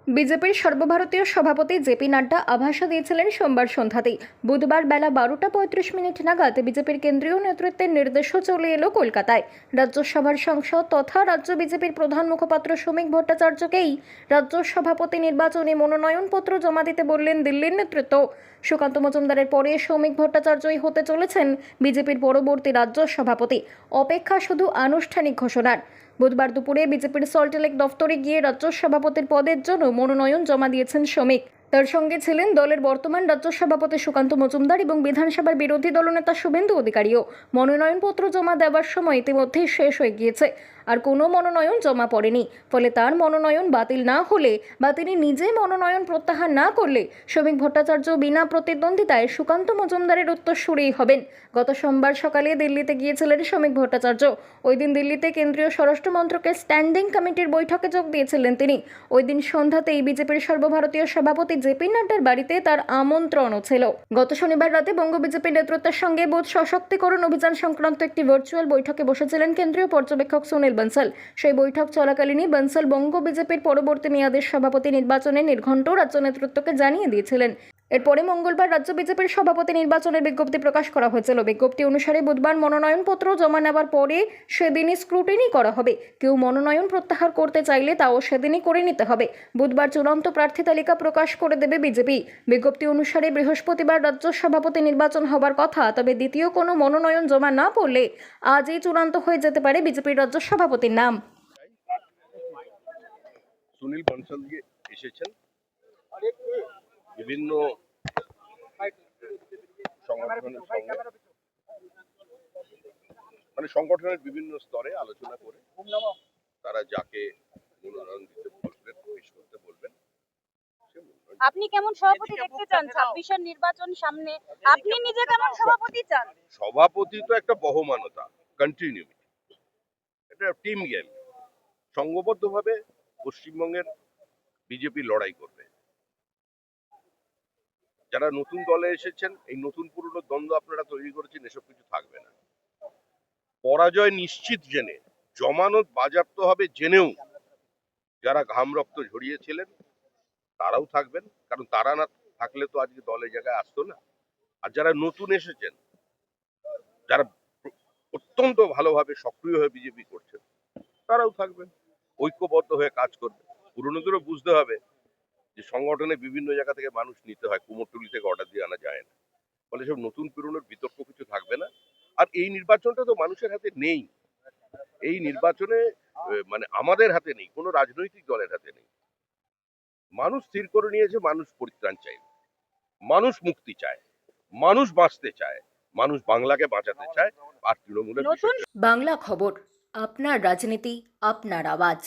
বিজেপির সর্বভারতীয় সভাপতি জেপি নাড্ডা আভাস দিয়েছিলেন সোমবার সন্ধ্যাতেই। বুধবার বেলা 12:35 নাগাদ বিজেপির কেন্দ্রীয় নেতৃত্বের নির্দেশও চলে এলো কলকাতায়। রাজ্যসভার সাংসদ তথা রাজ্য বিজেপির প্রধান মুখপাত্র শ্রমিক ভট্টাচার্যকেই রাজ্য সভাপতি নির্বাচনে মনোনয়নপত্র জমা দিতে বললেন দিল্লির নেতৃত্ব। সুকান্ত মজুমদারের পরে শ্রমিক ভট্টাচার্যই হতে চলেছেন বিজেপির পরবর্তী রাজ্য সভাপতি। অপেক্ষা শুধু আনুষ্ঠানিক ঘোষণার। বুধবার দুপুরে বিজেপির সল্টলেক দফতরে গিয়ে রাজ্য সভাপতির পদের জন্য মনোনয়ন জমা দিয়েছেন শ্রমিক। তার সঙ্গে ছিলেন দলের বর্তমান রাজ্য সভাপতি সুকান্ত মজুমদার এবং বিধানসভার বিরোধী দলনেতা শুভেন্দু অধিকারীও। মনোনয়নপত্র জমা দেওয়ার সময় ইতিমধ্যেই শেষ হয়ে গিয়েছে, আর কোনো মনোনয়ন জমা পড়েনি। ফলে তার মনোনয়ন বাতিল না হলে বা তিনি নিজে মনোনয়ন প্রত্যাহার না করলে শ্রমিক ভট্টাচার্য বিনা প্রতিদ্বন্দ্বিতায় সুকান্ত মজুমদারের উত্তরসূরিই হবেন। গত সোমবার সকালে দিল্লিতে গিয়েছিলেন শ্রমিক ভট্টাচার্য। ওই দিন দিল্লিতে কেন্দ্রীয় স্বরাষ্ট্র মন্ত্রকের স্ট্যান্ডিং কমিটির বৈঠকে যোগ দিয়েছিলেন তিনি। ওই দিন সন্ধ্যাতেই বিজেপির সর্বভারতীয় সভাপতি জেপি নাড্ডার বাড়িতে তার আমন্ত্রণও ছিল। গত শনিবার রাতে বঙ্গ বিজেপি নেতৃত্বের সঙ্গে বুথ সশক্তিকরণ অভিযান সংক্রান্ত একটি ভার্চুয়াল বৈঠকে বসেছিলেন কেন্দ্রীয় পর্যবেক্ষক সুনীল বনসল। সেই বৈঠক চলাকালীনই বনসল বঙ্গ বিজেপির পরবর্তী মেয়াদের সভাপতি নির্বাচনে নির্ঘণ্ট রাজ্য নেতৃত্বকে জানিয়ে দিয়েছিলেন। এরপরে মঙ্গলবার রাজ্য বিজেপির সভাপতি নির্বাচনের বিজ্ঞপ্তি প্রকাশ করা হয়েছিল। বিজ্ঞপ্তি অনুসারে বুধবার মনোনয়নপত্র জমা নেওয়ার পরে সেদিনই স্ক্রুটিনি করা হবে। কেউ মনোনয়ন প্রত্যাহার করতে চাইলে তাও সেদিনই করে নিতে হবে। বুধবার চূড়ান্ত প্রার্থী তালিকা প্রকাশ করে দেবে বিজেপি। বিজ্ঞপ্তি অনুসারে বৃহস্পতিবার রাজ্য সভাপতি নির্বাচন হবার কথা, তবে দ্বিতীয় কোনো মনোনয়ন জমা না পড়লে আজই চূড়ান্ত হয়ে যেতে পারে বিজেপির রাজ্য সভাপতির নাম। সুনীল বনসল এসেছেন বিভিন্ন সংগঠনের সঙ্গে, সংগঠনের বিভিন্ন স্তরে আলোচনা করে তারা যাকে মনোনয়ন দিতে বলবেন, পেশ করতে বলবেন। আপনি কেমন সভাপতি দেখতে চান 26-এর নির্বাচন সামনে? আপনি নিজে কেমন সভাপতি চান? সভাপতি তো একটা বহমানতা, কন্টিনিউইটি, এটা টিম গেম। সংঘবদ্ধভাবে পশ্চিমবঙ্গের বিজেপি লড়াই করবে। যারা নতুন দলে এসেছেন, এই নতুন পুরনো দ্বন্দ্ব আপনারা তৈরি করেছেন, এসব কিছু থাকবে না। পরাজয় নিশ্চিত জেনে, জমানত বাজেয়াপ্ত হবে জেনেও যারা ঘাম রক্ত ঝরিয়েছিলেন তারাও থাকবেন, কারণ তারা না থাকলে তো আজকে দলের জায়গায় আসতো না। আর যারা নতুন এসেছেন, যারা অত্যন্ত ভালোভাবে সক্রিয় হয়ে বিজেপি করছেন, তারাও থাকবেন, ঐক্যবদ্ধ হয়ে কাজ করবে। পুরনোদেরও বুঝতে হবে যে সংগঠনে বিভিন্ন জায়গা থেকে মানুষ নিতে হয়, কুমোরটুলি থেকে অর্ডার দিয়ে আনা যায় না। ফলে সব নতুন পুরনোর বিতর্ক কিছু থাকবে না। আর এই নির্বাচনটা তো মানুষের হাতে নেই। এই নির্বাচনে আমাদের হাতে নেই, কোনো রাজনৈতিক দলের হাতে নেই। মানুষ স্থির করে নিয়েছে, মানুষ পরিত্রাণ চায়, মানুষ মুক্তি চায়, মানুষ বাঁচতে চায়, মানুষ বাংলাকে বাঁচাতে চায়। আর তৃণমূলের বাংলা খবর, আপনার রাজনীতি, আপনার আওয়াজ।